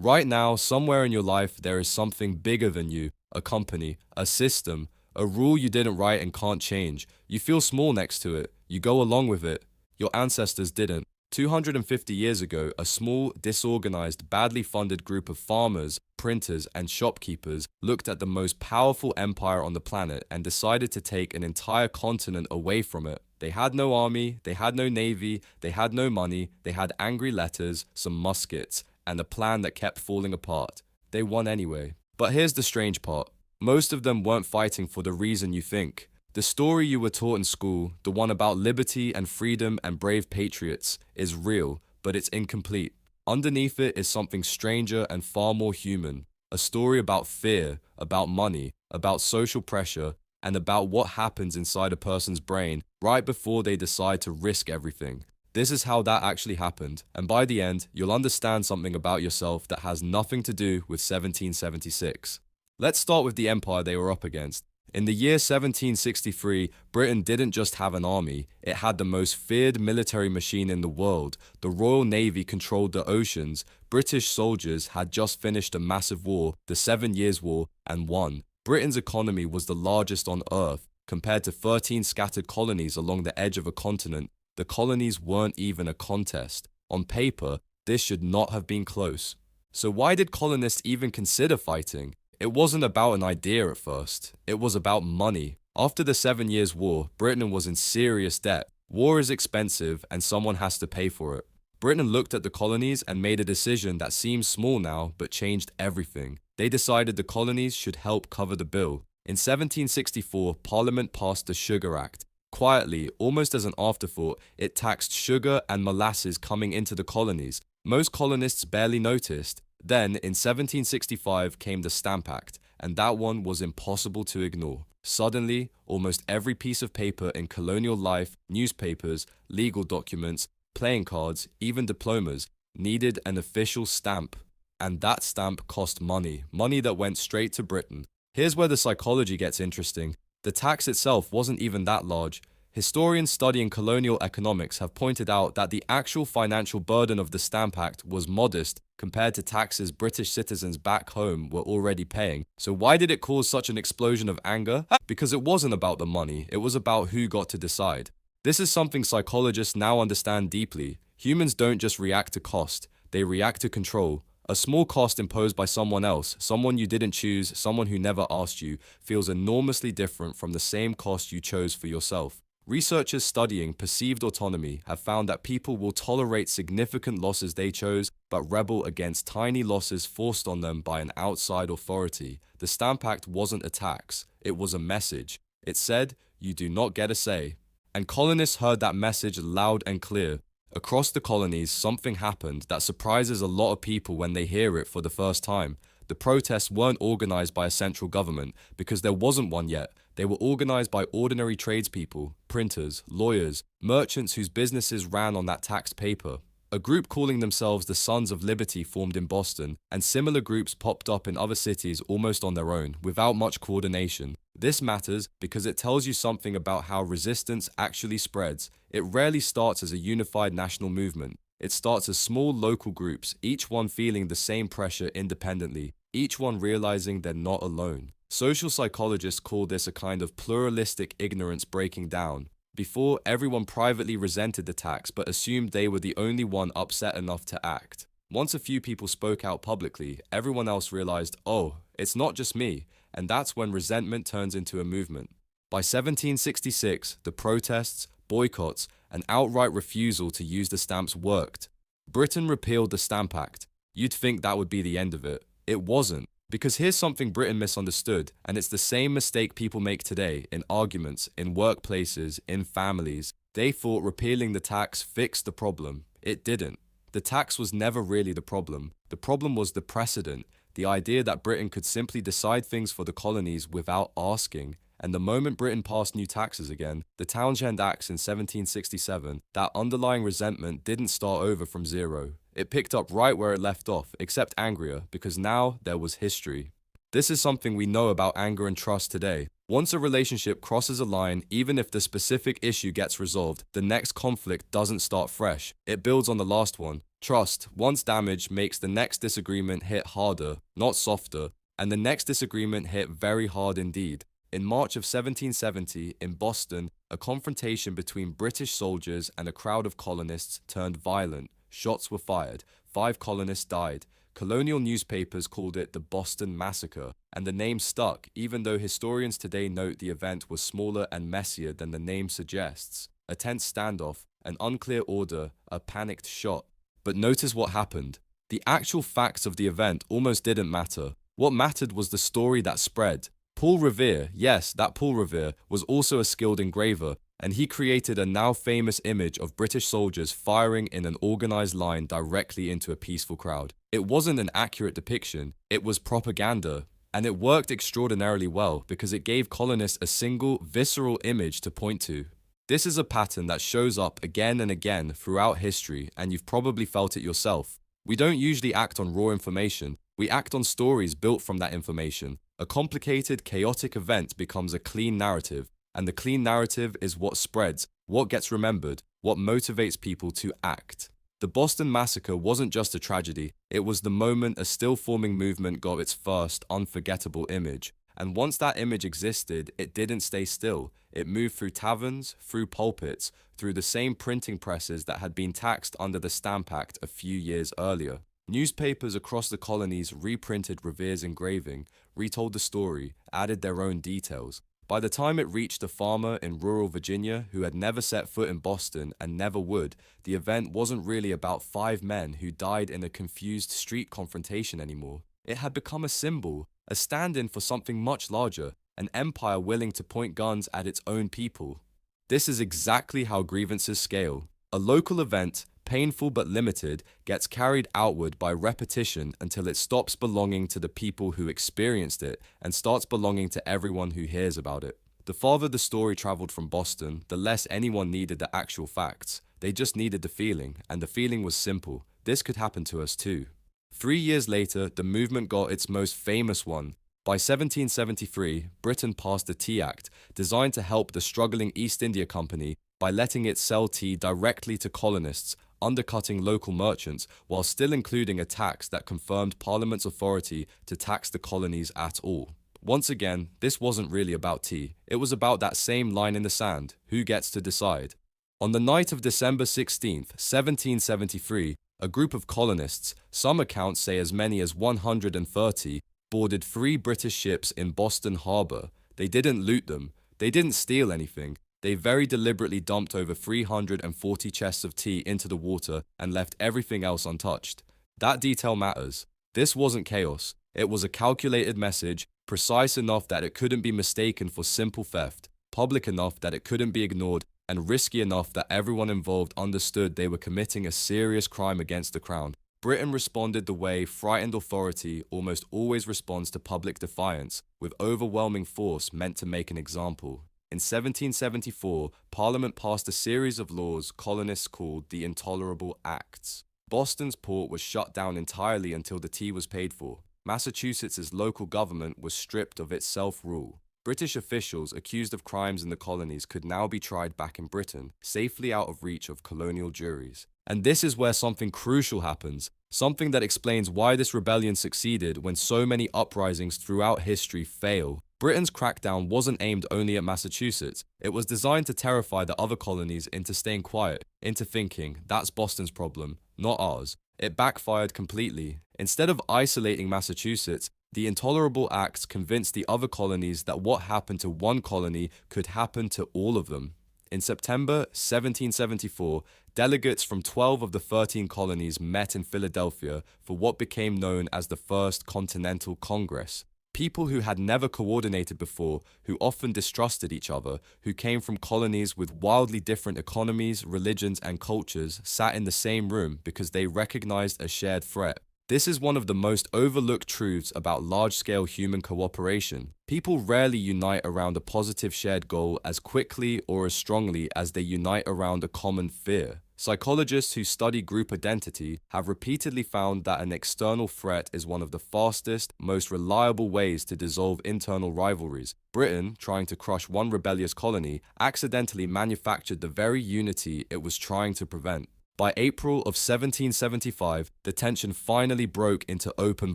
Right now, somewhere in your life, there is something bigger than you, a company, a system, a rule you didn't write and can't change. You feel small next to it. You go along with it. Your ancestors didn't. 250 years ago, a small, disorganized, badly funded group of farmers, printers, and shopkeepers looked at the most powerful empire on the planet and decided to take an entire continent away from it. They had no army, they had no navy, they had no money, they had angry letters, some muskets, and a plan that kept falling apart. They won anyway. But here's the strange part. Most of them weren't fighting for the reason you think. The story you were taught in school, the one about liberty and freedom and brave patriots, is real, but it's incomplete. Underneath it is something stranger and far more human. A story about fear, about money, about social pressure, and about what happens inside a person's brain right before they decide to risk everything. This is how that actually happened, and by the end, you'll understand something about yourself that has nothing to do with 1776. Let's start with the empire they were up against. In the year 1763, Britain didn't just have an army, it had the most feared military machine in the world. The Royal Navy controlled the oceans. British soldiers had just finished a massive war, the 7 Years' War, and won. Britain's economy was the largest on Earth. Compared to 13 scattered colonies along the edge of a continent, the colonies weren't even a contest. On paper, this should not have been close. So why did colonists even consider fighting? It wasn't about an idea at first. It was about money. After the 7 Years' War, Britain was in serious debt. War is expensive and someone has to pay for it. Britain looked at the colonies and made a decision that seems small now but changed everything. They decided the colonies should help cover the bill. In 1764, Parliament passed the Sugar Act. Quietly, almost as an afterthought, it taxed sugar and molasses coming into the colonies. Most colonists barely noticed. Then, in 1765 came the Stamp Act, and that one was impossible to ignore. Suddenly, almost every piece of paper in colonial life, newspapers, legal documents, playing cards, even diplomas, needed an official stamp. And that stamp cost money, money that went straight to Britain. Here's where the psychology gets interesting. The tax itself wasn't even that large. Historians studying colonial economics have pointed out that the actual financial burden of the Stamp Act was modest compared to taxes British citizens back home were already paying. So why did it cause such an explosion of anger? Because it wasn't about the money, it was about who got to decide. This is something psychologists now understand deeply. Humans don't just react to cost, they react to control. A small cost imposed by someone else, someone you didn't choose, someone who never asked you, feels enormously different from the same cost you chose for yourself. Researchers studying perceived autonomy have found that people will tolerate significant losses they chose, but rebel against tiny losses forced on them by an outside authority. The Stamp Act wasn't a tax, it was a message. It said, you do not get a say. And colonists heard that message loud and clear. Across the colonies, something happened that surprises a lot of people when they hear it for the first time. The protests weren't organized by a central government, because there wasn't one yet. They were organized by ordinary tradespeople, printers, lawyers, merchants whose businesses ran on that taxed paper. A group calling themselves the Sons of Liberty formed in Boston, and similar groups popped up in other cities almost on their own, without much coordination. This matters because it tells you something about how resistance actually spreads. It rarely starts as a unified national movement. It starts as small local groups, each one feeling the same pressure independently, each one realizing they're not alone. Social psychologists call this a kind of pluralistic ignorance breaking down. Before, everyone privately resented the tax but assumed they were the only one upset enough to act. Once a few people spoke out publicly, everyone else realized, oh, it's not just me, and that's when resentment turns into a movement. By 1766, the protests, boycotts, and outright refusal to use the stamps worked. Britain repealed the Stamp Act. You'd think that would be the end of it. It wasn't. Because here's something Britain misunderstood, and it's the same mistake people make today in arguments, in workplaces, in families. They thought repealing the tax fixed the problem. It didn't. The tax was never really the problem. The problem was the precedent, the idea that Britain could simply decide things for the colonies without asking. And the moment Britain passed new taxes again, the Townshend Acts in 1767, that underlying resentment didn't start over from zero. It picked up right where it left off, except angrier, because now there was history. This is something we know about anger and trust today. Once a relationship crosses a line, even if the specific issue gets resolved, the next conflict doesn't start fresh. It builds on the last one. Trust, once damaged, makes the next disagreement hit harder, not softer, and the next disagreement hit very hard indeed. In March of 1770, in Boston, a confrontation between British soldiers and a crowd of colonists turned violent. Shots were fired. 5 colonists died. Colonial newspapers called it the Boston Massacre, and the name stuck, even though historians today note the event was smaller and messier than the name suggests. A tense standoff, an unclear order, a panicked shot. But notice what happened. The actual facts of the event almost didn't matter. What mattered was the story that spread. Paul Revere, yes, that Paul Revere, was also a skilled engraver, and he created a now famous image of British soldiers firing in an organized line directly into a peaceful crowd. It wasn't an accurate depiction, it was propaganda. And it worked extraordinarily well because it gave colonists a single, visceral image to point to. This is a pattern that shows up again and again throughout history, and you've probably felt it yourself. We don't usually act on raw information, we act on stories built from that information. A complicated, chaotic event becomes a clean narrative, and the clean narrative is what spreads, what gets remembered, what motivates people to act. The Boston Massacre wasn't just a tragedy, it was the moment a still-forming movement got its first, unforgettable image. And once that image existed, it didn't stay still. It moved through taverns, through pulpits, through the same printing presses that had been taxed under the Stamp Act a few years earlier. Newspapers across the colonies reprinted Revere's engraving, retold the story, added their own details. By the time it reached a farmer in rural Virginia who had never set foot in Boston and never would, the event wasn't really about 5 men who died in a confused street confrontation anymore. It had become a symbol, a stand-in for something much larger, an empire willing to point guns at its own people. This is exactly how grievances scale. A local event, painful but limited, gets carried outward by repetition until it stops belonging to the people who experienced it and starts belonging to everyone who hears about it. The farther the story traveled from Boston, the less anyone needed the actual facts. They just needed the feeling, and the feeling was simple. This could happen to us too. 3 years later, the movement got its most famous one. By 1773, Britain passed the Tea Act, designed to help the struggling East India Company by letting it sell tea directly to colonists, undercutting local merchants, while still including a tax that confirmed Parliament's authority to tax the colonies at all. Once again, this wasn't really about tea. It was about that same line in the sand. Who gets to decide? On the night of December 16th, 1773, a group of colonists, some accounts say as many as 130, boarded 3 British ships in Boston Harbor. They didn't loot them. They didn't steal anything. They very deliberately dumped over 340 chests of tea into the water and left everything else untouched. That detail matters. This wasn't chaos. It was a calculated message, precise enough that it couldn't be mistaken for simple theft, public enough that it couldn't be ignored, and risky enough that everyone involved understood they were committing a serious crime against the crown. Britain responded the way frightened authority almost always responds to public defiance, with overwhelming force meant to make an example. In 1774, Parliament passed a series of laws colonists called the Intolerable Acts. Boston's port was shut down entirely until the tea was paid for. Massachusetts' local government was stripped of its self-rule. British officials accused of crimes in the colonies could now be tried back in Britain, safely out of reach of colonial juries. And this is where something crucial happens, something that explains why this rebellion succeeded when so many uprisings throughout history fail. Britain's crackdown wasn't aimed only at Massachusetts. It was designed to terrify the other colonies into staying quiet, into thinking, that's Boston's problem, not ours. It backfired completely. Instead of isolating Massachusetts, the Intolerable Acts convinced the other colonies that what happened to one colony could happen to all of them. In September 1774, delegates from 12 of the 13 colonies met in Philadelphia for what became known as the First Continental Congress. People who had never coordinated before, who often distrusted each other, who came from colonies with wildly different economies, religions, and cultures, sat in the same room because they recognized a shared threat. This is one of the most overlooked truths about large-scale human cooperation. People rarely unite around a positive shared goal as quickly or as strongly as they unite around a common fear. Psychologists who study group identity have repeatedly found that an external threat is one of the fastest, most reliable ways to dissolve internal rivalries. Britain, trying to crush one rebellious colony, accidentally manufactured the very unity it was trying to prevent. By April of 1775, the tension finally broke into open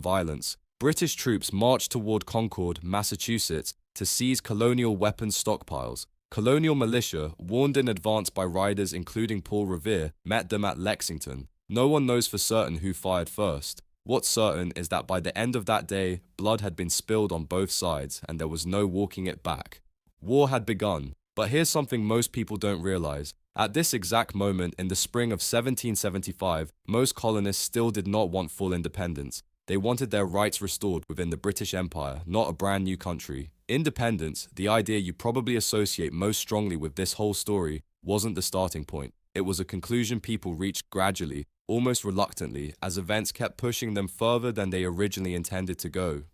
violence. British troops marched toward Concord, Massachusetts, to seize colonial weapons stockpiles. Colonial militia, warned in advance by riders including Paul Revere, met them at Lexington. No one knows for certain who fired first. What's certain is that by the end of that day, blood had been spilled on both sides, and there was no walking it back. War had begun. But here's something most people don't realize. At this exact moment in the spring of 1775, most colonists still did not want full independence. They wanted their rights restored within the British Empire, not a brand new country. Independence, the idea you probably associate most strongly with this whole story, wasn't the starting point. It was a conclusion people reached gradually, almost reluctantly, as events kept pushing them further than they originally intended to go.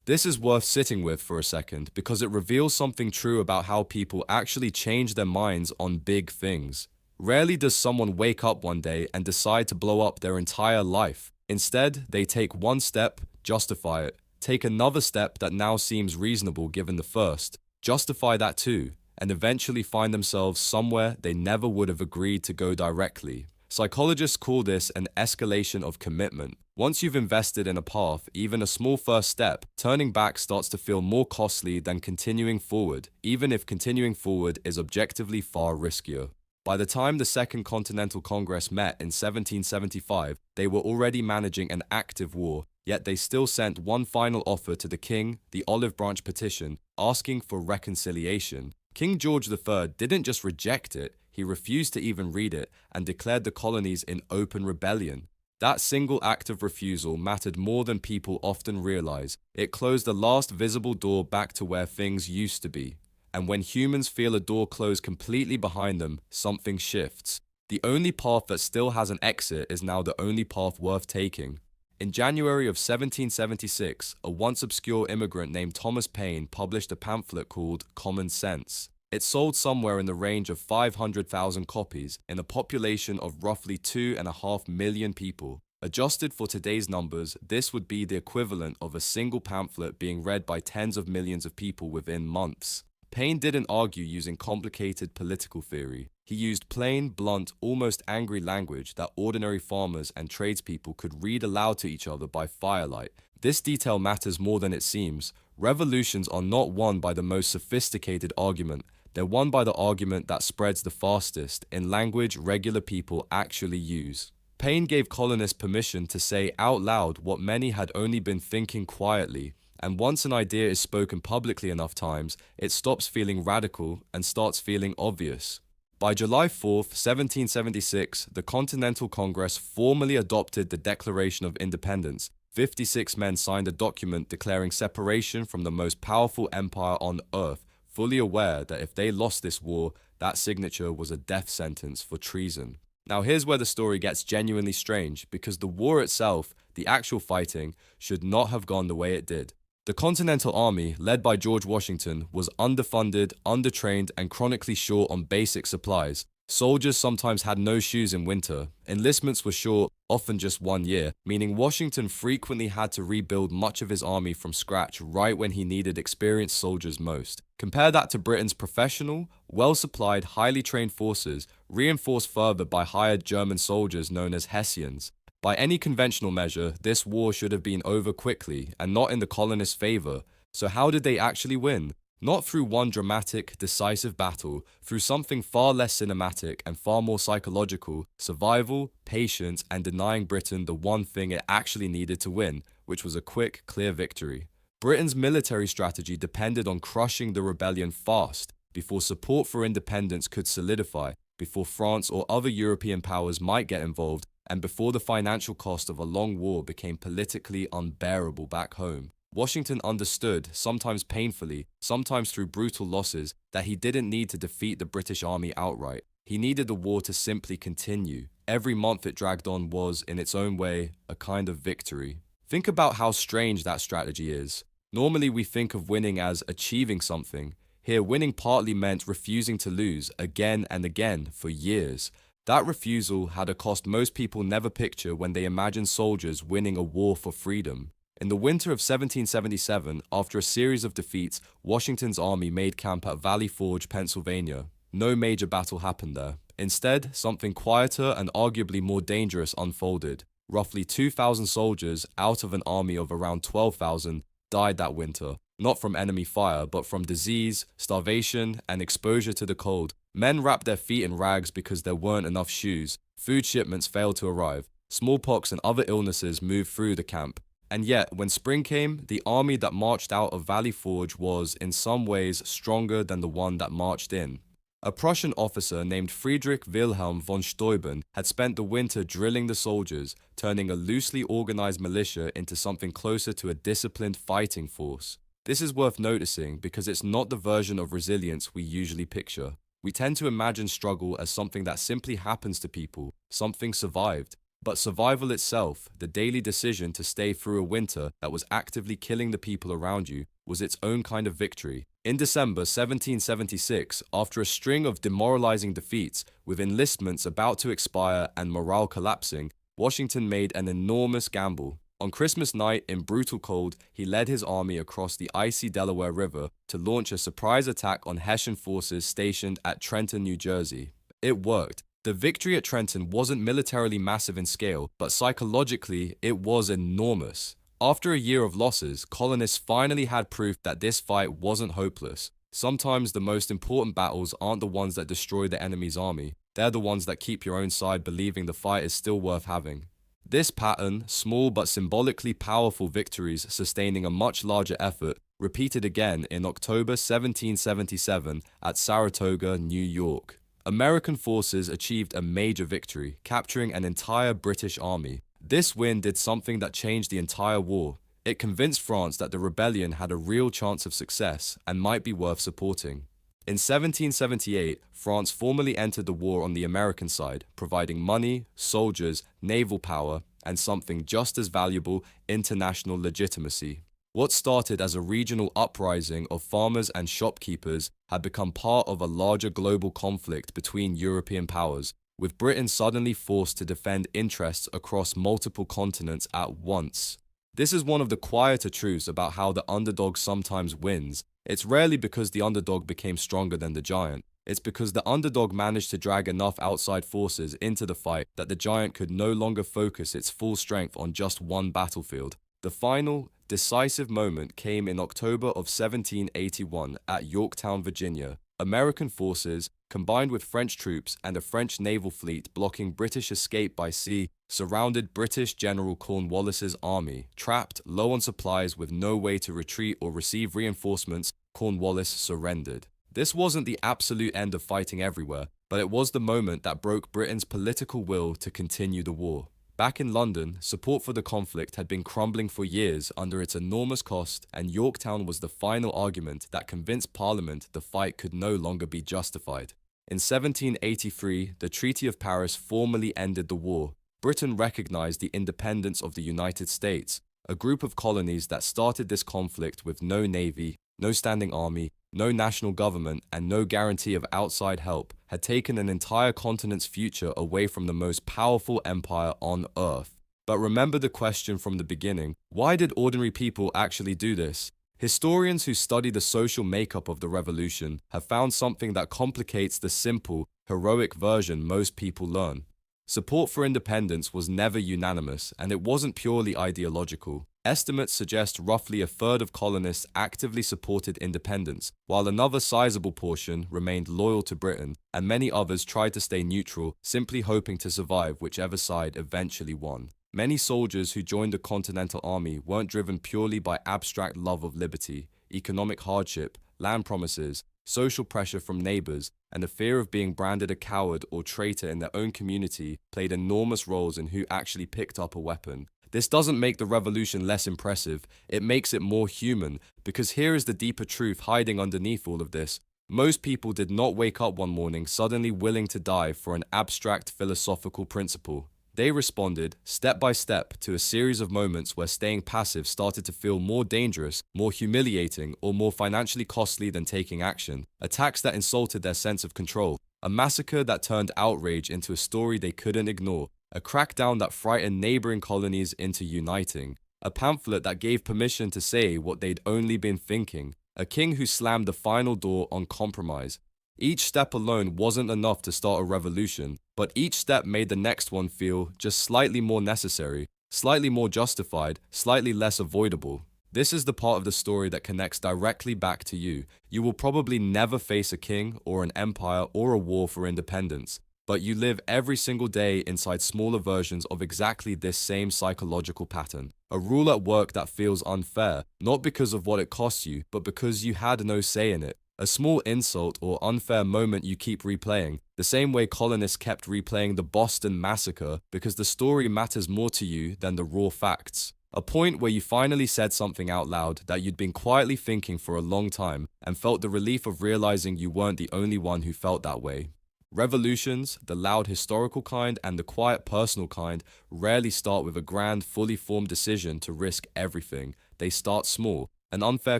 This is worth sitting with for a second because it reveals something true about how people actually change their minds on big things. Rarely does someone wake up one day and decide to blow up their entire life. Instead, they take one step, justify it, take another step that now seems reasonable given the first, justify that too, and eventually find themselves somewhere they never would have agreed to go directly. Psychologists call this an escalation of commitment. Once you've invested in a path, even a small first step, turning back starts to feel more costly than continuing forward, even if continuing forward is objectively far riskier. By the time the Second Continental Congress met in 1775, they were already managing an active war, yet they still sent one final offer to the king, the Olive Branch Petition, asking for reconciliation. King George III didn't just reject it, he refused to even read it and declared the colonies in open rebellion. That single act of refusal mattered more than people often realize. It closed the last visible door back to where things used to be. And when humans feel a door close completely behind them, something shifts. The only path that still has an exit is now the only path worth taking. In January of 1776, a once obscure immigrant named Thomas Paine published a pamphlet called Common Sense. It sold somewhere in the range of 500,000 copies in a population of roughly 2.5 million people. Adjusted for today's numbers, this would be the equivalent of a single pamphlet being read by tens of millions of people within months. Paine didn't argue using complicated political theory. He used plain, blunt, almost angry language that ordinary farmers and tradespeople could read aloud to each other by firelight. This detail matters more than it seems. Revolutions are not won by the most sophisticated argument. They're won by the argument that spreads the fastest, in language regular people actually use. Paine gave colonists permission to say out loud what many had only been thinking quietly, and once an idea is spoken publicly enough times, it stops feeling radical and starts feeling obvious. By July 4th, 1776, the Continental Congress formally adopted the Declaration of Independence. 56 men signed a document declaring separation from the most powerful empire on earth, fully aware that if they lost this war, that signature was a death sentence for treason. Now here's where the story gets genuinely strange, because the war itself, the actual fighting, should not have gone the way it did. The Continental Army, led by George Washington, was underfunded, undertrained, and chronically short on basic supplies. Soldiers sometimes had no shoes in winter. Enlistments were short, often just 1 year, meaning Washington frequently had to rebuild much of his army from scratch right when he needed experienced soldiers most. Compare that to Britain's professional, well-supplied, highly trained forces, reinforced further by hired German soldiers known as Hessians. By any conventional measure, this war should have been over quickly, and not in the colonists' favor. So how did they actually win? Not through one dramatic, decisive battle, through something far less cinematic and far more psychological: survival, patience, and denying Britain the one thing it actually needed to win, which was a quick, clear victory. Britain's military strategy depended on crushing the rebellion fast, before support for independence could solidify, before France or other European powers might get involved, and before the financial cost of a long war became politically unbearable back home. Washington understood, sometimes painfully, sometimes through brutal losses, that he didn't need to defeat the British Army outright. He needed the war to simply continue. Every month it dragged on was, in its own way, a kind of victory. Think about how strange that strategy is. Normally we think of winning as achieving something. Here, winning partly meant refusing to lose again and again for years. That refusal had a cost most people never picture when they imagine soldiers winning a war for freedom. In the winter of 1777, after a series of defeats, Washington's army made camp at Valley Forge, Pennsylvania. No major battle happened there. Instead, something quieter and arguably more dangerous unfolded. Roughly 2,000 soldiers out of an army of around 12,000 died that winter, not from enemy fire, but from disease, starvation, and exposure to the cold. Men wrapped their feet in rags because there weren't enough shoes. Food shipments failed to arrive. Smallpox and other illnesses moved through the camp. And yet, when spring came, the army that marched out of Valley Forge was, in some ways, stronger than the one that marched in. A Prussian officer named Friedrich Wilhelm von Steuben had spent the winter drilling the soldiers, turning a loosely organized militia into something closer to a disciplined fighting force. This is worth noticing because it's not the version of resilience we usually picture. We tend to imagine struggle as something that simply happens to people, something survived. But survival itself, the daily decision to stay through a winter that was actively killing the people around you, was its own kind of victory. In December 1776, after a string of demoralizing defeats, with enlistments about to expire and morale collapsing, Washington made an enormous gamble. On Christmas night, in brutal cold, he led his army across the icy Delaware River to launch a surprise attack on Hessian forces stationed at Trenton, New Jersey. It worked. The victory at Trenton wasn't militarily massive in scale, but psychologically, it was enormous. After a year of losses, colonists finally had proof that this fight wasn't hopeless. Sometimes the most important battles aren't the ones that destroy the enemy's army. They're the ones that keep your own side believing the fight is still worth having. This pattern, small but symbolically powerful victories sustaining a much larger effort, repeated again in October 1777 at Saratoga, New York. American forces achieved a major victory, capturing an entire British army. This win did something that changed the entire war. It convinced France that the rebellion had a real chance of success and might be worth supporting. In 1778, France formally entered the war on the American side, providing money, soldiers, naval power, and something just as valuable, international legitimacy. What started as a regional uprising of farmers and shopkeepers had become part of a larger global conflict between European powers, with Britain suddenly forced to defend interests across multiple continents at once. This is one of the quieter truths about how the underdog sometimes wins. It's rarely because the underdog became stronger than the giant. It's because the underdog managed to drag enough outside forces into the fight that the giant could no longer focus its full strength on just one battlefield. The final, decisive moment came in October of 1781 at Yorktown, Virginia. American forces, combined with French troops and a French naval fleet blocking British escape by sea, surrounded British General Cornwallis's army. Trapped, low on supplies, with no way to retreat or receive reinforcements, Cornwallis surrendered. This wasn't the absolute end of fighting everywhere, but it was the moment that broke Britain's political will to continue the war. Back in London, support for the conflict had been crumbling for years under its enormous cost, and Yorktown was the final argument that convinced Parliament the fight could no longer be justified. In 1783, the Treaty of Paris formally ended the war. Britain recognized the independence of the United States, a group of colonies that started this conflict with no navy, no standing army, no national government, and no guarantee of outside help, had taken an entire continent's future away from the most powerful empire on Earth. But remember the question from the beginning: why did ordinary people actually do this? Historians who study the social makeup of the revolution have found something that complicates the simple, heroic version most people learn. Support for independence was never unanimous, and it wasn't purely ideological. Estimates suggest roughly a third of colonists actively supported independence, while another sizable portion remained loyal to Britain, and many others tried to stay neutral, simply hoping to survive whichever side eventually won. Many soldiers who joined the Continental Army weren't driven purely by abstract love of liberty. Economic hardship, land promises, social pressure from neighbors, and the fear of being branded a coward or traitor in their own community played enormous roles in who actually picked up a weapon. This doesn't make the revolution less impressive, it makes it more human, because here is the deeper truth hiding underneath all of this. Most people did not wake up one morning suddenly willing to die for an abstract philosophical principle. They responded, step by step, to a series of moments where staying passive started to feel more dangerous, more humiliating, or more financially costly than taking action. Attacks that insulted their sense of control. A massacre that turned outrage into a story they couldn't ignore. A crackdown that frightened neighboring colonies into uniting. A pamphlet that gave permission to say what they'd only been thinking. A king who slammed the final door on compromise. Each step alone wasn't enough to start a revolution, but each step made the next one feel just slightly more necessary, slightly more justified, slightly less avoidable. This is the part of the story that connects directly back to you. You will probably never face a king or an empire or a war for independence, but you live every single day inside smaller versions of exactly this same psychological pattern. A rule at work that feels unfair, not because of what it costs you, but because you had no say in it. A small insult or unfair moment you keep replaying, the same way colonists kept replaying the Boston Massacre because the story matters more to you than the raw facts. A point where you finally said something out loud that you'd been quietly thinking for a long time and felt the relief of realizing you weren't the only one who felt that way. Revolutions, the loud historical kind and the quiet personal kind, rarely start with a grand, fully formed decision to risk everything. They start small. An unfair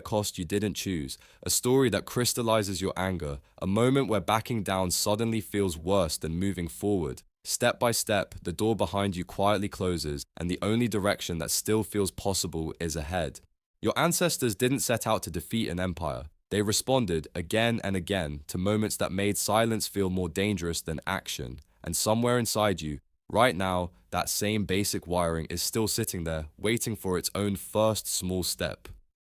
cost you didn't choose, a story that crystallizes your anger, a moment where backing down suddenly feels worse than moving forward. Step by step, the door behind you quietly closes, and the only direction that still feels possible is ahead. Your ancestors didn't set out to defeat an empire. They responded again and again to moments that made silence feel more dangerous than action. And somewhere inside you, right now, that same basic wiring is still sitting there, waiting for its own first small step.